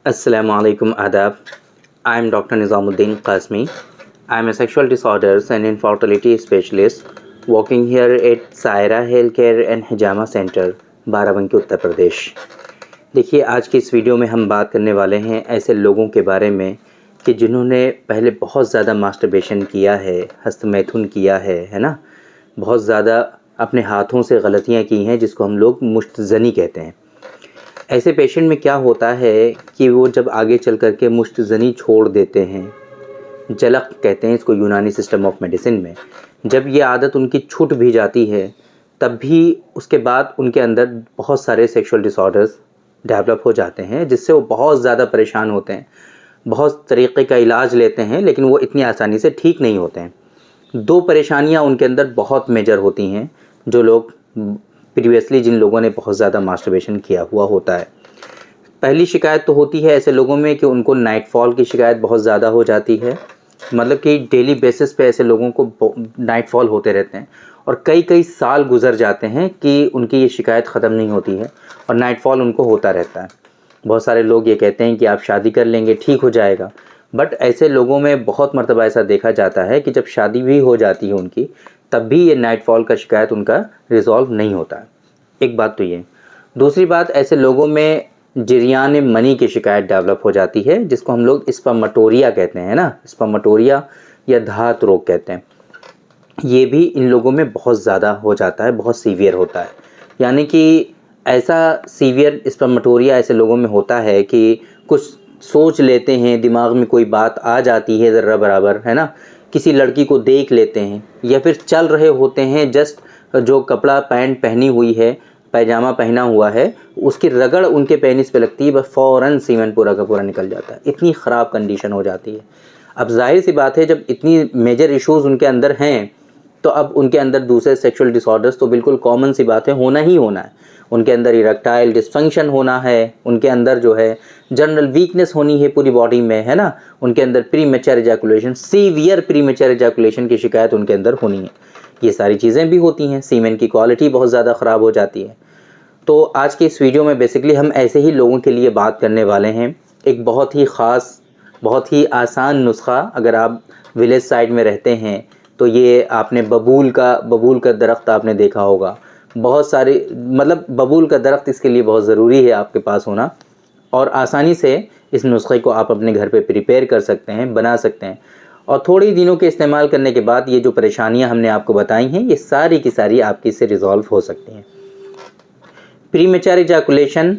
Assalamualaikum adab. I am Dr. Nizamuddin Qasmi. I am a sexual disorders and infertility specialist working here at Saira Healthcare and Hijama Center, Barabanki Uttar Pradesh. देखिए, आज की इस video में हम बात करने वाले हैं ऐसे लोगों के बारे में कि जिन्होंने पहले बहुत ज़्यादा मास्टरबेशन किया है, हस्तमैथुन किया है ना, बहुत ज़्यादा अपने हाथों से गलतियां की हैं जिसको हम लोग मुश्तज़नी कहते हैं। ऐसे पेशेंट में क्या होता है कि वो जब आगे चल कर के मुश्तज़नी छोड़ देते हैं, जलक कहते हैं इसको यूनानी सिस्टम ऑफ मेडिसिन में, जब ये आदत उनकी छूट भी जाती है तब भी उसके बाद उनके अंदर बहुत सारे सेक्सुअल डिसऑर्डर्स डेवलप हो जाते हैं जिससे वो बहुत ज़्यादा परेशान होते हैं, बहुत तरीक़े का इलाज लेते हैं लेकिन वो इतनी आसानी से ठीक नहीं होते हैं। दो परेशानियां उनके अंदर बहुत मेजर होती हैं जो लोग प्रीवियसली जिन लोगों ने बहुत ज़्यादा मास्टरबेशन किया हुआ होता है। पहली शिकायत तो होती है ऐसे लोगों में कि उनको नाइटफॉल की शिकायत बहुत ज़्यादा हो जाती है, मतलब कि डेली बेसिस पे ऐसे लोगों को नाइटफॉल होते रहते हैं और कई कई साल गुजर जाते हैं कि उनकी ये शिकायत ख़त्म नहीं होती है और नाइटफॉल उनको होता रहता है। बहुत सारे लोग ये कहते हैं कि आप शादी कर लेंगे ठीक हो जाएगा, बट ऐसे लोगों में बहुत मर्तबा ऐसा देखा जाता है कि जब शादी भी हो जाती है उनकी तब भी ये नाइटफॉल का शिकायत उनका रिज़ॉल्व नहीं होता है। एक बात तो ये। दूसरी बात, ऐसे लोगों में जरियान मनी की शिकायत डेवलप हो जाती है जिसको हम लोग स्पर्मेटोरिया कहते हैं ना, स्पर्मेटोरिया या धात रोग कहते हैं। ये भी इन लोगों में बहुत ज़्यादा हो जाता है, बहुत सीवियर होता है। यानी कि ऐसा सीवियर स्पर्मेटोरिया ऐसे लोगों में होता है कि कुछ सोच लेते हैं, दिमाग में कोई बात आ जाती है ज़र्रा बराबर, है ना, किसी लड़की को देख लेते हैं या फिर चल रहे होते हैं, जस्ट जो कपड़ा पैंट पहनी हुई है, पैजामा पहना हुआ है, उसकी रगड़ उनके पेनिस पे लगती है, बस फ़ौरन सीमेंट पूरा का पूरा निकल जाता है। इतनी ख़राब कंडीशन हो जाती है। अब जाहिर सी बात है जब इतनी मेजर इश्यूज़ उनके अंदर हैं तो अब उनके अंदर दूसरे सेक्सुअल डिसऑर्डर्स तो बिल्कुल कॉमन सी बात है, होना ही होना है। उनके अंदर इरेक्टाइल डिसफंक्शन होना है, उनके अंदर जो है जनरल वीकनेस होनी है पूरी बॉडी में, है ना, उनके अंदर premature ejaculation, severe premature ejaculation की शिकायत उनके अंदर होनी है। ये सारी चीज़ें भी होती हैं। सीमेन की क्वालिटी बहुत ज़्यादा ख़राब हो जाती है। तो आज के इस वीडियो में बेसिकली हम ऐसे ही लोगों के लिए बात करने वाले हैं। एक बहुत ही ख़ास, बहुत ही आसान नुस्खा, अगर आप विलेज साइड में रहते हैं तो ये आपने बबूल का दरख्त आपने देखा होगा। बहुत सारे, मतलब बबूल का दरख्त इसके लिए बहुत ज़रूरी है आपके पास होना, और आसानी से इस नुस्खे को आप अपने घर पे प्रिपेयर कर सकते हैं, बना सकते हैं, और थोड़े ही दिनों के इस्तेमाल करने के बाद ये जो परेशानियां हमने आपको बताई हैं ये सारी की सारी आपकी इससे रिज़ॉल्व हो सकती हैं। प्रीमेच्योर इजैकुलेशन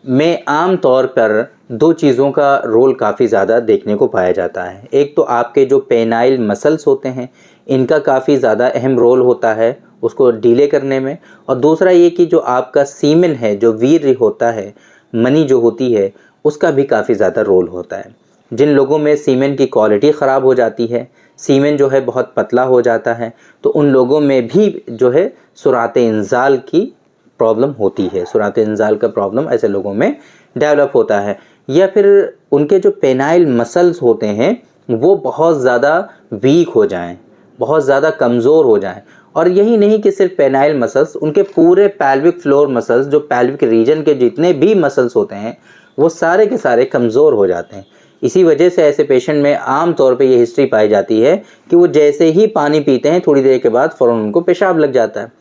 में आम तौर पर दो चीज़ों का रोल काफ़ी ज़्यादा देखने को पाया जाता है। एक तो आपके जो पेनाइल मसल्स होते हैं इनका काफ़ी ज़्यादा अहम रोल होता है उसको डिले करने में, और दूसरा ये कि जो आपका सीमेन है, जो वीर्य होता है, मनी जो होती है, उसका भी काफ़ी ज़्यादा रोल होता है। जिन लोगों में सीमेन की क्वालिटी ख़राब हो जाती है, सीमेन जो है बहुत पतला हो जाता है, तो उन लोगों में भी जो है सुरात इंजाल की प्रॉब्लम होती है। सुरात इंजाल का प्रॉब्लम ऐसे लोगों में डेवलप होता है, या फिर उनके जो पेनाइल मसल्स होते हैं वो बहुत ज़्यादा वीक हो जाएं, बहुत ज़्यादा कमज़ोर हो जाएं। और यही नहीं कि सिर्फ पेनाइल मसल्स, उनके पूरे पैल्विक फ्लोर मसल्स, जो पैल्विक रीजन के जितने भी मसल्स होते हैं वो सारे के सारे कमज़ोर हो जाते हैं। इसी वजह से ऐसे पेशेंट में आम तौर पे ये हिस्ट्री पाई जाती है कि वो जैसे ही पानी पीते हैं थोड़ी देर के बाद फ़ौरन उनको पेशाब लग जाता है।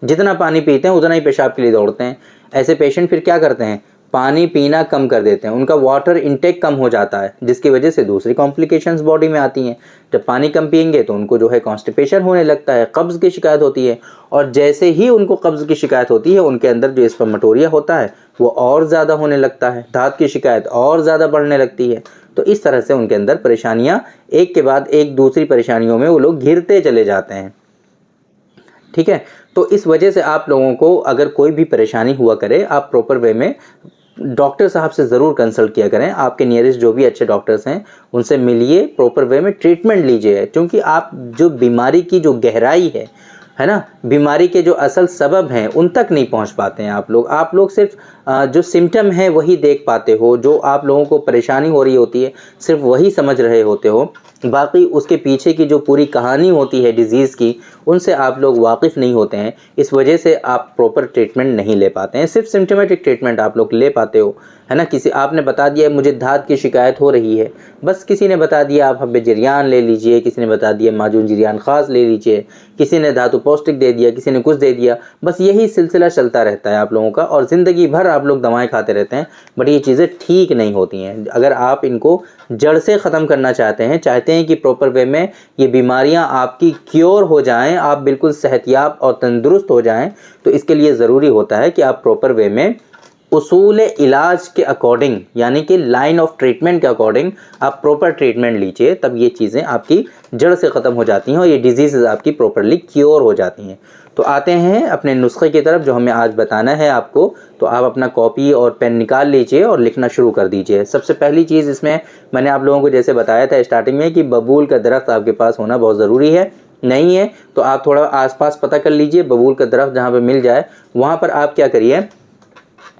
जितना पानी पीते हैं उतना ही पेशाब के लिए दौड़ते हैं। ऐसे पेशेंट फिर क्या करते हैं, पानी पीना कम कर देते हैं, उनका वाटर इनटेक कम हो जाता है, जिसकी वजह से दूसरी कॉम्प्लिकेशंस बॉडी में आती हैं। जब पानी कम पिएंगे तो उनको जो है कॉन्स्टिपेशन होने लगता है, कब्ज़ की शिकायत होती है, और जैसे ही उनको कब्ज़ की शिकायत होती है उनके अंदर जो स्पर्मेटोरिया होता है वो और ज़्यादा होने लगता है, दांत की शिकायत और ज़्यादा बढ़ने लगती है। तो इस तरह से उनके अंदर परेशानियाँ एक के बाद एक दूसरी परेशानियों में वो लोग घिरते चले जाते हैं। ठीक है, तो इस वजह से आप लोगों को अगर कोई भी परेशानी हुआ करे, आप प्रॉपर वे में डॉक्टर साहब से ज़रूर कंसल्ट किया करें। आपके नियरेस्ट जो भी अच्छे डॉक्टर्स हैं उनसे मिलिए, प्रॉपर वे में ट्रीटमेंट लीजिए, क्योंकि आप जो बीमारी की जो गहराई है है ना, बीमारी के जो असल सबब हैं उन तक नहीं पहुंच पाते हैं आप लोग सिर्फ जो सिम्टम है वही देख पाते हो, जो आप लोगों को परेशानी हो रही होती है सिर्फ वही समझ रहे होते हो, बाकी उसके पीछे की जो पूरी कहानी होती है डिज़ीज़ की उनसे आप लोग वाकिफ़ नहीं होते हैं। इस वजह से आप प्रॉपर ट्रीटमेंट नहीं ले पाते हैं, सिर्फ सिम्टमेटिक ट्रीटमेंट आप लोग ले पाते हो, है ना। किसी आपने बता दिया मुझे दाँत की शिकायत हो रही है, बस किसी ने बता दिया आप हब्बे जिरियान ले लीजिए, किसी ने बता दिया माजून जिरियान ख़ास ले लीजिए, किसी ने धातु पौष्टिक दे दिया, किसी ने कुछ दे दिया, बस यही सिलसिला चलता रहता है आप लोगों का और ज़िंदगी भर आप लोग दवाएं खाते रहते हैं। बट ये चीज़ें ठीक नहीं होती हैं। अगर आप इनको जड़ से ख़त्म करना चाहते हैं कि प्रॉपर वे में ये बीमारियां आपकी क्योर हो जाएं, आप बिल्कुल सेहतयाब और तंदुरुस्त हो जाएं, तो इसके लिए ज़रूरी होता है कि आप प्रॉपर वे में उसूल इलाज के अकॉर्डिंग, यानी कि लाइन ऑफ ट्रीटमेंट के अकॉर्डिंग आप प्रॉपर ट्रीटमेंट लीजिए, तब ये चीज़ें आपकी जड़ से ख़त्म हो जाती हैं और ये डिजीज़ आपकी प्रॉपरली क्योर हो जाती हैं। तो आते हैं अपने नुस्खे की तरफ जो हमें आज बताना है आपको। तो आप अपना कॉपी और पेन निकाल लीजिए और लिखना शुरू कर दीजिए। सबसे पहली चीज़ इसमें मैंने आप लोगों को जैसे बताया था स्टार्टिंग में कि बबूल का दरख्त आपके पास होना बहुत ज़रूरी है। नहीं है तो आप थोड़ा आसपास पता कर लीजिए, बबूल का दरख्त जहाँ पे मिल जाए वहाँ पर आप क्या करिए,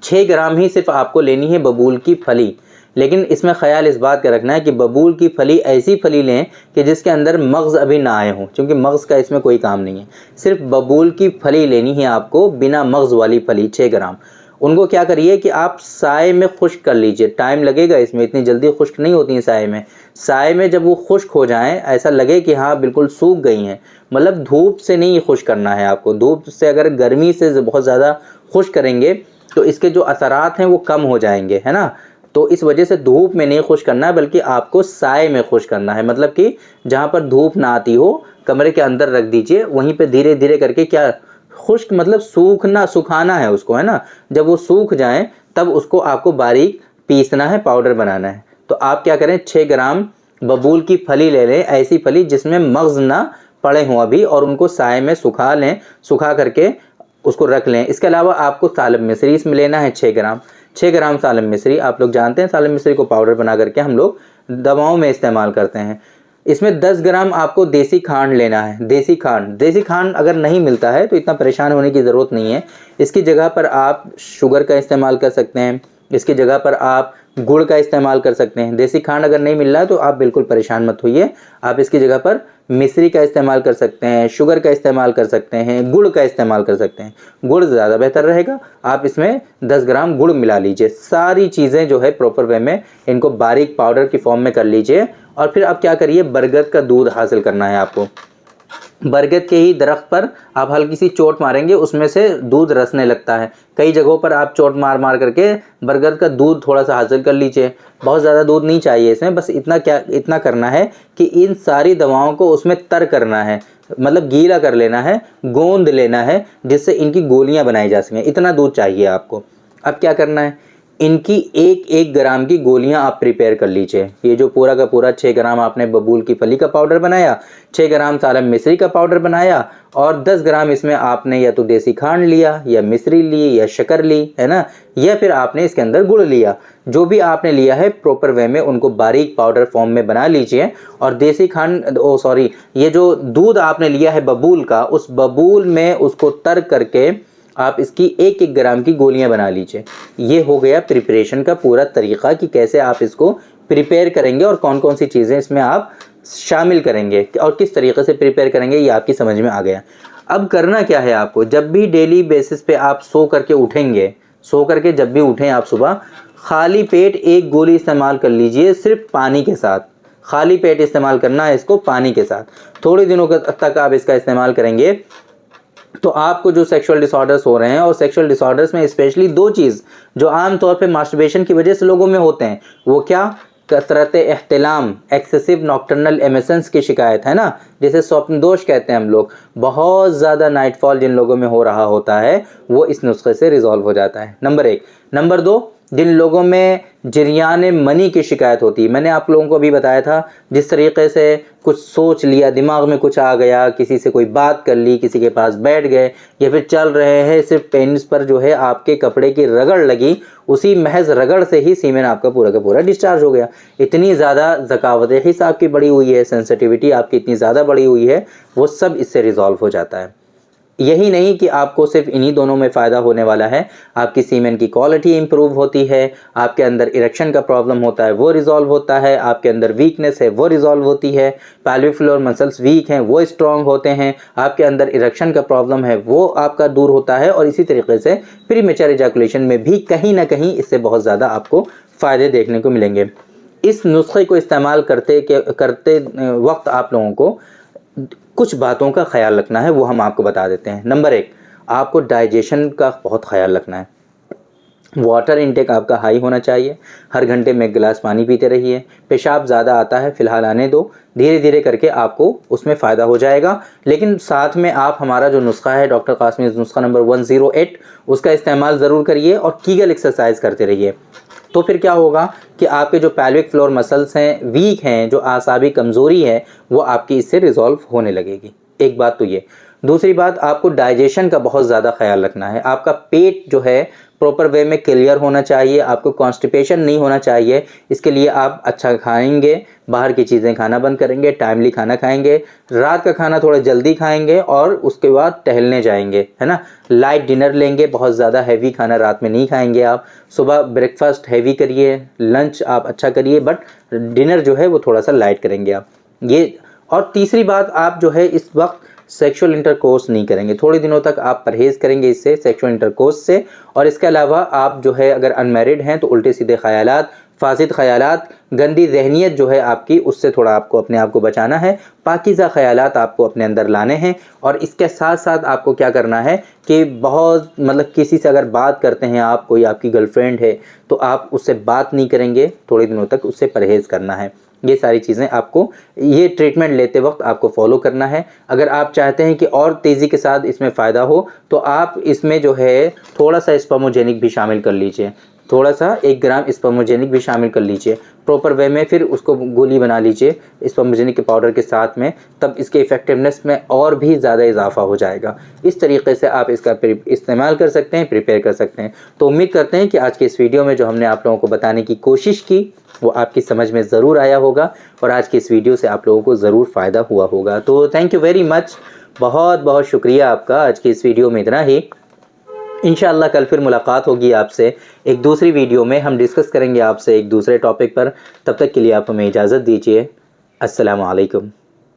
6 ग्राम ही सिर्फ आपको लेनी है बबूल की फली। लेकिन इसमें ख़याल इस बात का रखना है कि बबूल की फली ऐसी फली लें कि जिसके अंदर मग़ज़ अभी ना आए हों, क्योंकि मग़ज़ का इसमें कोई काम नहीं है। सिर्फ बबूल की फली लेनी है आपको, बिना मग़ज़ वाली फली 6 ग्राम। उनको क्या करिए कि आप साए में खुश्क कर लीजिए। टाइम लगेगा इसमें, इतनी जल्दी खुश्क नहीं होती हैं साए में। साए में जब वो खुश्क हो जाएं, ऐसा लगे कि हाँ बिल्कुल सूख गई हैं, मतलब धूप से नहीं खुश्क करना है आपको। धूप से अगर गर्मी से बहुत ज़्यादा खुश्क करेंगे तो इसके जो असरात हैं वो कम हो जाएंगे, है ना। तो इस वजह से धूप में नहीं खुश्क करना है, बल्कि आपको साए में खुश्क करना है। मतलब कि जहाँ पर धूप ना आती हो कमरे के अंदर रख दीजिए, वहीं पे धीरे धीरे करके क्या खुश्क मतलब सूखना, सुखाना है उसको, है ना। जब वो सूख जाए तब उसको आपको बारीक पीसना है, पाउडर बनाना है। तो आप क्या करें, 6 ग्राम बबूल की फली ले लें, ऐसी फली जिसमें मग़ज़ ना पड़े हों अभी, और उनको साए में सुखा लें। सुखा करके उसको रख लें। इसके अलावा आपको सालब मिश्री इसमें लेना है 6 ग्राम। 6 ग्राम सालब मिश्री, आप लोग जानते हैं सालब मिश्री को पाउडर बना करके हम लोग दवाओं में इस्तेमाल करते हैं। इसमें 10 ग्राम आपको देसी खांड लेना है। देसी खांड अगर नहीं मिलता है तो इतना परेशान होने की ज़रूरत नहीं है। इसकी जगह पर आप शुगर का इस्तेमाल कर सकते हैं, इसकी जगह पर आप गुड़ का इस्तेमाल कर सकते हैं। देसी खांड अगर नहीं मिल रहा है तो आप बिल्कुल परेशान मत होइए, आप इसकी जगह पर मिश्री का इस्तेमाल कर सकते हैं, शुगर का इस्तेमाल कर सकते हैं, गुड़ का इस्तेमाल कर सकते हैं। गुड़ ज़्यादा बेहतर रहेगा, आप इसमें 10 ग्राम गुड़ मिला लीजिए। सारी चीज़ें जो है प्रॉपर वे में इनको बारीक पाउडर की फॉर्म में कर लीजिए। और फिर अब क्या करिए, बरगद का दूध हासिल करना है आपको। बरगद के ही दरख्त पर आप हल्की सी चोट मारेंगे, उसमें से दूध रसने लगता है। कई जगहों पर आप चोट मार मार करके बरगद का दूध थोड़ा सा हासिल कर लीजिए। बहुत ज़्यादा दूध नहीं चाहिए इसमें, बस इतना करना है कि इन सारी दवाओं को उसमें तर करना है, मतलब गीला कर लेना है, गोंद लेना है, जिससे इनकी गोलियां बनाई जा सकें। इतना दूध चाहिए आपको। अब क्या करना है, इनकी 1-1 ग्राम की गोलियां आप प्रिपेयर कर लीजिए। ये जो पूरा का पूरा 6 ग्राम आपने बबूल की फली का पाउडर बनाया, 6 ग्राम सालब मिश्री का पाउडर बनाया, और 10 ग्राम इसमें आपने या तो देसी खांड लिया, या मिश्री ली, या शक्कर ली, है ना, या फिर आपने इसके अंदर गुड़ लिया। जो भी आपने लिया है प्रॉपर वे में उनको बारीक पाउडर फॉर्म में बना लीजिए। और देसी खांड ये जो दूध आपने लिया है बबूल का, उस बबूल में उसको तर करके आप इसकी 1-1 ग्राम की गोलियां बना लीजिए। ये हो गया प्रिपरेशन का पूरा तरीका कि कैसे आप इसको प्रिपेयर करेंगे और कौन कौन सी चीज़ें इसमें आप शामिल करेंगे और किस तरीके से प्रिपेयर करेंगे, ये आपकी समझ में आ गया। अब करना क्या है आपको, जब भी डेली बेसिस पे आप सो करके जब भी उठें आप सुबह, खाली पेट 1 गोली इस्तेमाल कर लीजिए, सिर्फ पानी के साथ। खाली पेट इस्तेमाल करना है इसको पानी के साथ। थोड़े दिनों तक आप इसका इस्तेमाल करेंगे तो आपको जो सेक्सुअल डिसऑर्डर्स हो रहे हैं, और सेक्सुअल डिसऑर्डर्स में स्पेशली 2 चीज़ जो आम तौर पे मास्टरबेशन की वजह से लोगों में होते हैं, वो क्या, कसरत एहतिलाम, एक्सेसिव नॉक्टर्नल एमिशंस की शिकायत, है ना, जिसे स्वप्न दोष कहते हैं हम लोग। बहुत ज़्यादा नाइटफॉल जिन लोगों में हो रहा होता है वो इस नुस्खे से रिजॉल्व हो जाता है, नंबर 1। नंबर 2, जिन लोगों में जरियान मनी की शिकायत होती है, मैंने आप लोगों को भी बताया था, जिस तरीके से कुछ सोच लिया, दिमाग में कुछ आ गया, किसी से कोई बात कर ली, किसी के पास बैठ गए, या फिर चल रहे हैं, सिर्फ पेनिस पर जो है आपके कपड़े की रगड़ लगी, उसी महज रगड़ से ही सीमेन आपका पूरा का पूरा डिस्चार्ज हो गया। इतनी ज़्यादा ज़कावत हिस्सा आपकी बढ़ी हुई है, सेंसिटिविटी आपकी इतनी ज़्यादा बढ़ी हुई है, वो सब इससे रिजॉल्व हो जाता है। यही नहीं कि आपको सिर्फ इन्हीं दोनों में फ़ायदा होने वाला है, आपकी सीमेन की क्वालिटी इंप्रूव होती है, आपके अंदर इरेक्शन का प्रॉब्लम होता है वो रिजॉल्व होता है, आपके अंदर वीकनेस है वो रिजॉल्व होती है, पेल्विक फ्लोर मसल्स वीक हैं वो स्ट्रॉन्ग होते हैं, आपके अंदर इरेक्शन का प्रॉब्लम है वो आपका दूर होता है। और इसी तरीके से प्रीमेच्योर इजैकुलेशन में भी कहीं ना कहीं इससे बहुत ज़्यादा आपको फ़ायदे देखने को मिलेंगे। इस नुस्खे को इस्तेमाल करते वक्त आप लोगों को कुछ बातों का ख्याल रखना है, वो हम आपको बता देते हैं। नंबर 1, आपको डाइजेशन का बहुत ख्याल रखना है। वाटर इनटेक आपका हाई होना चाहिए, हर घंटे में एक गिलास पानी पीते रहिए। पेशाब ज़्यादा आता है फ़िलहाल आने दो, धीरे धीरे करके आपको उसमें फ़ायदा हो जाएगा। लेकिन साथ में आप हमारा जो नुस्खा है डॉक्टर कासमी नुस्खा नंबर 108 उसका इस्तेमाल ज़रूर करिए और कीगल एक्सरसाइज करते रहिए। तो फिर क्या होगा कि आपके जो पेल्विक फ्लोर मसल्स हैं वीक हैं, जो आसाबी कमज़ोरी है वो आपकी इससे रिजॉल्व होने लगेगी। एक बात तो ये। दूसरी बात, आपको डाइजेशन का बहुत ज़्यादा ख्याल रखना है। आपका पेट जो है प्रॉपर वे में क्लियर होना चाहिए, आपको कॉन्स्टिपेशन नहीं होना चाहिए। इसके लिए आप अच्छा खाएंगे, बाहर की चीज़ें खाना बंद करेंगे, टाइमली खाना खाएंगे, रात का खाना थोड़ा जल्दी खाएंगे और उसके बाद टहलने जाएंगे, है ना। लाइट डिनर लेंगे, बहुत ज़्यादा हैवी खाना रात में नहीं खाएंगे आप। सुबह ब्रेकफास्ट हैवी करिए, लंच आप अच्छा करिए, बट डिनर जो है वो थोड़ा सा लाइट करेंगे आप ये। और तीसरी बात, आप जो है इस वक्त सेक्सुअल इंटरकोर्स नहीं करेंगे, थोड़े दिनों तक आप परहेज़ करेंगे इससे, सेक्सुअल इंटरकोर्स से। और इसके अलावा आप जो है अगर अनमैरिड हैं तो उल्टे सीधे ख़यालात, फासिद ख़यालात, गंदी ज़हनियत जो है आपकी, उससे थोड़ा आपको अपने आप को बचाना है। पाकीज़ा ख़यालात आपको अपने अंदर लाने हैं। और इसके साथ साथ आपको क्या करना है कि बहुत मतलब किसी से अगर बात करते हैं आप, कोई आपकी गर्लफ्रेंड है तो आप उससे बात नहीं करेंगे, थोड़े दिनों तक उससे परहेज़ करना है। ये सारी चीज़ें आपको ये ट्रीटमेंट लेते वक्त आपको फॉलो करना है। अगर आप चाहते हैं कि और तेज़ी के साथ इसमें फ़ायदा हो तो आप इसमें जो है थोड़ा सा स्पर्मोजेनिक भी शामिल कर लीजिए, थोड़ा सा 1 ग्राम स्पर्मोजेनिक भी शामिल कर लीजिए प्रॉपर वे में, फिर उसको गोली बना लीजिए स्पर्मोजेनिक के पाउडर के साथ में, तब इसके इफ़ेक्टिवनेस में और भी ज़्यादा इजाफा हो जाएगा। इस तरीके से आप इसका इस्तेमाल कर सकते हैं, प्रिपेयर कर सकते हैं। तो उम्मीद करते हैं कि आज के इस वीडियो में जो हमने आप लोगों को बताने की कोशिश की वो आपकी समझ में ज़रूर आया होगा और आज की इस वीडियो से आप लोगों को ज़रूर फ़ायदा हुआ होगा। तो थैंक यू वेरी मच, बहुत बहुत शुक्रिया आपका। आज की इस वीडियो में इतना ही। इंशाअल्लाह कल फिर मुलाकात होगी आपसे एक दूसरी वीडियो में, हम डिस्कस करेंगे आपसे एक दूसरे टॉपिक पर। तब तक के लिए आप हमें इजाज़त दीजिए। अस्सलामु अलैकुम।